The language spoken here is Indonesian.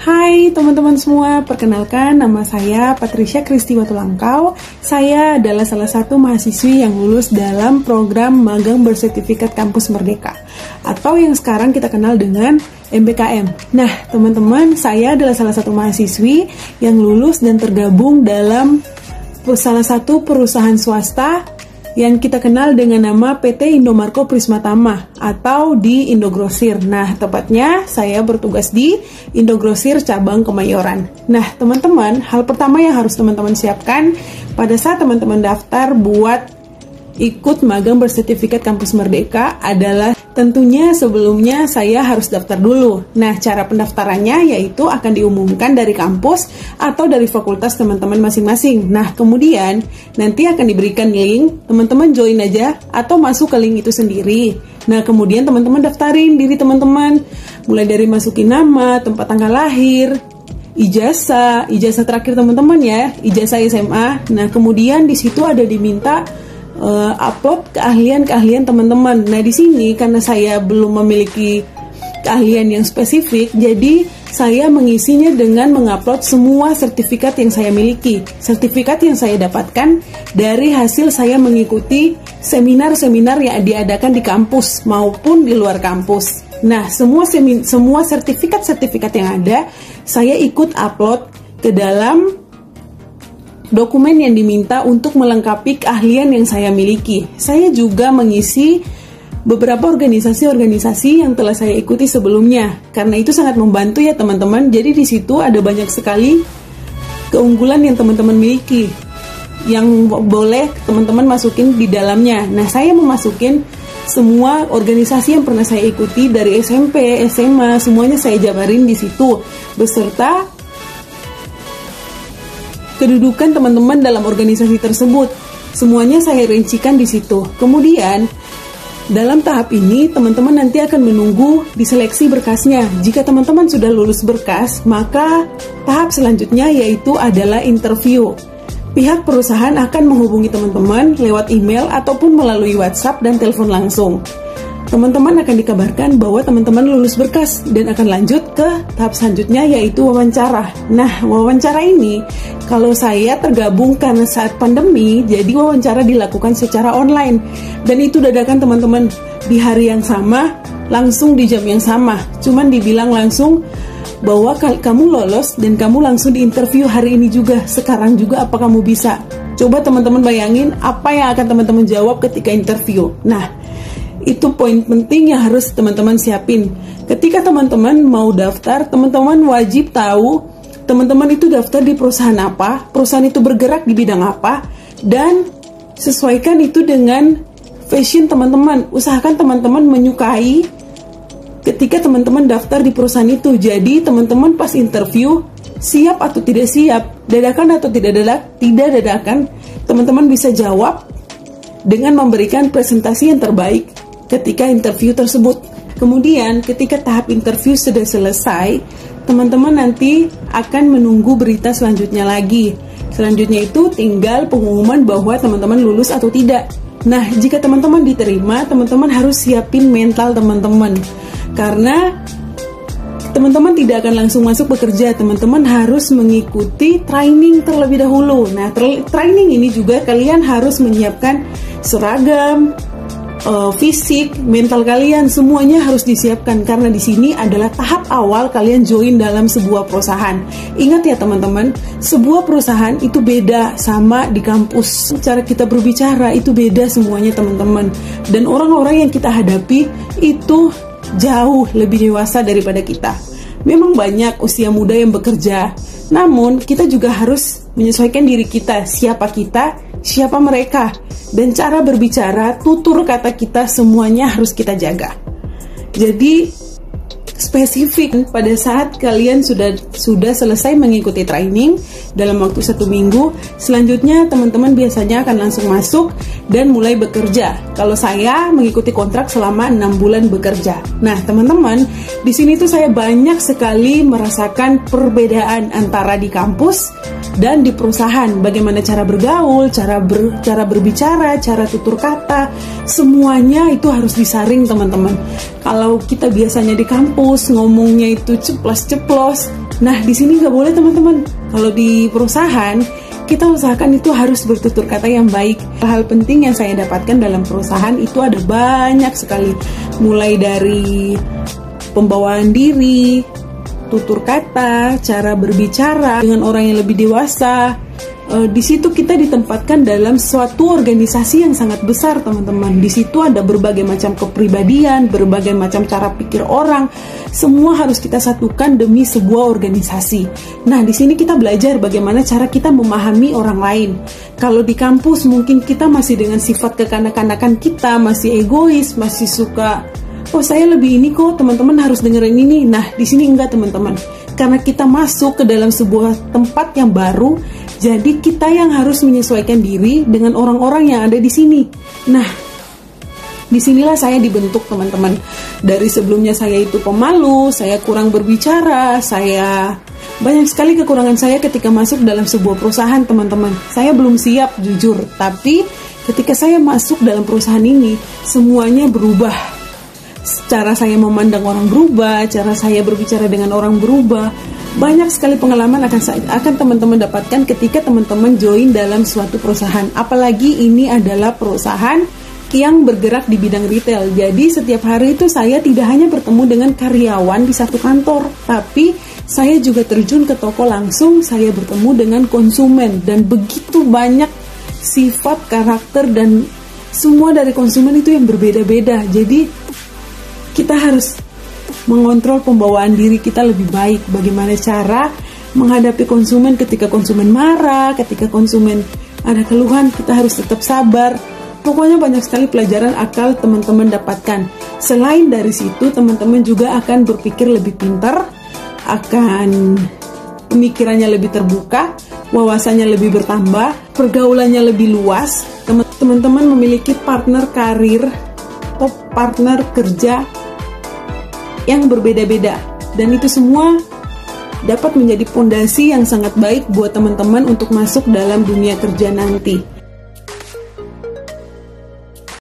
Hai teman-teman semua, perkenalkan nama saya Patricia Kristi Watulangkau. Saya adalah salah satu mahasiswi yang lulus dalam program Magang Bersertifikat Kampus Merdeka atau yang sekarang kita kenal dengan MBKM. Nah teman-teman, saya adalah salah satu mahasiswi yang lulus dan tergabung dalam salah satu perusahaan swasta yang kita kenal dengan nama PT Indomarko Prismatama atau di Indogrosir. Nah, tepatnya saya bertugas di Indogrosir cabang Kemayoran. Nah, teman-teman, hal pertama yang harus teman-teman siapkan pada saat teman-teman daftar buat ikut magang bersertifikat Kampus Merdeka adalah tentunya sebelumnya saya harus daftar dulu. Nah, cara pendaftarannya yaitu akan diumumkan dari kampus atau dari fakultas teman-teman masing-masing. Nah, kemudian nanti akan diberikan link, teman-teman join aja atau masuk ke link itu sendiri. Nah, kemudian teman-teman daftarin diri teman-teman, mulai dari masukin nama, tempat tanggal lahir, ijazah terakhir teman-teman ya, ijazah SMA. Nah, kemudian di situ ada diminta upload keahlian teman-teman. Nah, di sini karena saya belum memiliki keahlian yang spesifik, jadi saya mengisinya dengan mengupload semua sertifikat yang saya miliki. Sertifikat yang saya dapatkan dari hasil saya mengikuti seminar-seminar yang diadakan di kampus maupun di luar kampus. Nah, semua sertifikat-sertifikat yang ada, saya ikut upload ke dalam dokumen yang diminta untuk melengkapi keahlian yang saya miliki. Saya juga mengisi beberapa organisasi-organisasi yang telah saya ikuti sebelumnya. Karena itu sangat membantu ya teman-teman. Jadi di situ ada banyak sekali keunggulan yang teman-teman miliki yang boleh teman-teman masukin di dalamnya. Nah, saya memasukin semua organisasi yang pernah saya ikuti dari SMP, SMA, semuanya saya jabarin di situ beserta kedudukan teman-teman dalam organisasi tersebut. Semuanya saya rincikan di situ. Kemudian, dalam tahap ini, teman-teman nanti akan menunggu diseleksi berkasnya. Jika teman-teman sudah lulus berkas, maka tahap selanjutnya yaitu adalah interview. Pihak perusahaan akan menghubungi teman-teman lewat email ataupun melalui WhatsApp dan telepon langsung. Teman-teman akan dikabarkan bahwa teman-teman lulus berkas dan akan lanjut ke tahap selanjutnya yaitu wawancara. Nah, wawancara ini kalau saya tergabung karena saat pandemi, jadi wawancara dilakukan secara online. Dan itu dadakan teman-teman di hari yang sama, langsung di jam yang sama. Cuman dibilang langsung bahwa kamu lolos dan kamu langsung diinterview hari ini juga, sekarang juga apa kamu bisa. Coba teman-teman bayangin apa yang akan teman-teman jawab ketika interview. Nah, itu poin penting yang harus teman-teman siapin. Ketika teman-teman mau daftar, teman-teman wajib tahu teman-teman itu daftar di perusahaan apa, perusahaan itu bergerak di bidang apa, dan sesuaikan itu dengan passion teman-teman. Usahakan teman-teman menyukai ketika teman-teman daftar di perusahaan itu. Jadi teman-teman pas interview, siap atau tidak siap, dadakan atau tidak dadakan, teman-teman bisa jawab dengan memberikan presentasi yang terbaik ketika interview tersebut. Kemudian ketika tahap interview sudah selesai, teman-teman nanti akan menunggu berita selanjutnya lagi. Selanjutnya itu tinggal pengumuman bahwa teman-teman lulus atau tidak. Nah, jika teman-teman diterima, teman-teman harus siapin mental teman-teman. Karena teman-teman tidak akan langsung masuk bekerja, teman-teman harus mengikuti training terlebih dahulu. Nah, training ini juga kalian harus menyiapkan seragam, fisik, mental kalian, semuanya harus disiapkan karena di sini adalah tahap awal kalian join dalam sebuah perusahaan. Ingat ya teman-teman, sebuah perusahaan itu beda sama di kampus. Cara kita berbicara itu beda semuanya teman-teman. Dan orang-orang yang kita hadapi itu jauh lebih dewasa daripada kita. Memang banyak usia muda yang bekerja, namun kita juga harus menyesuaikan diri kita, siapa mereka, dan cara berbicara, tutur kata kita semuanya harus kita jaga. Jadi spesifik pada saat kalian sudah selesai mengikuti training dalam waktu 1 minggu, selanjutnya teman-teman biasanya akan langsung masuk dan mulai bekerja. Kalau saya mengikuti kontrak selama 6 bulan bekerja. Nah, teman-teman, di sini tuh saya banyak sekali merasakan perbedaan antara di kampus dan di perusahaan. Bagaimana cara bergaul, cara berbicara, cara tutur kata, semuanya itu harus disaring teman-teman. Kalau kita biasanya di kampus ngomongnya itu ceplos-ceplos, Nah, di sini nggak boleh teman-teman. Kalau di perusahaan, kita usahakan itu harus bertutur kata yang baik. Hal penting yang saya dapatkan dalam perusahaan itu ada banyak sekali. Mulai dari pembawaan diri, tutur kata, cara berbicara dengan orang yang lebih dewasa. Di situ kita ditempatkan dalam suatu organisasi yang sangat besar, teman-teman. Di situ ada berbagai macam kepribadian, berbagai macam cara pikir orang. Semua harus kita satukan demi sebuah organisasi. Nah, di sini kita belajar bagaimana cara kita memahami orang lain. Kalau di kampus mungkin kita masih dengan sifat kekanak-kanakan kita, masih egois, masih suka, oh saya lebih ini kok, teman-teman harus dengerin ini. Nah, di sini enggak, teman-teman. Karena kita masuk ke dalam sebuah tempat yang baru, jadi kita yang harus menyesuaikan diri dengan orang-orang yang ada di sini. Nah, disinilah saya dibentuk, teman-teman. Dari sebelumnya saya itu pemalu, saya kurang berbicara, saya banyak sekali kekurangan saya ketika masuk dalam sebuah perusahaan, teman-teman. Saya belum siap, jujur. Tapi ketika saya masuk dalam perusahaan ini, semuanya berubah. Cara saya memandang orang berubah, cara saya berbicara dengan orang berubah. Banyak sekali pengalaman akan teman-teman dapatkan ketika teman-teman join dalam suatu perusahaan. Apalagi ini adalah perusahaan yang bergerak di bidang retail. Jadi setiap hari itu saya tidak hanya bertemu dengan karyawan di satu kantor, tapi saya juga terjun ke toko langsung, saya bertemu dengan konsumen. Dan begitu banyak sifat, karakter, dan semua dari konsumen itu yang berbeda-beda. Jadi kita harus mengontrol pembawaan diri kita lebih baik. Bagaimana cara menghadapi konsumen ketika konsumen marah, ketika konsumen ada keluhan, kita harus tetap sabar. Pokoknya banyak sekali pelajaran akal teman-teman dapatkan. Selain dari situ, teman-teman juga akan berpikir lebih pintar, akan pemikirannya lebih terbuka, wawasannya lebih bertambah, pergaulannya lebih luas. Teman-teman memiliki partner karir atau partner kerja yang berbeda-beda, dan itu semua dapat menjadi fondasi yang sangat baik buat teman-teman untuk masuk dalam dunia kerja nanti.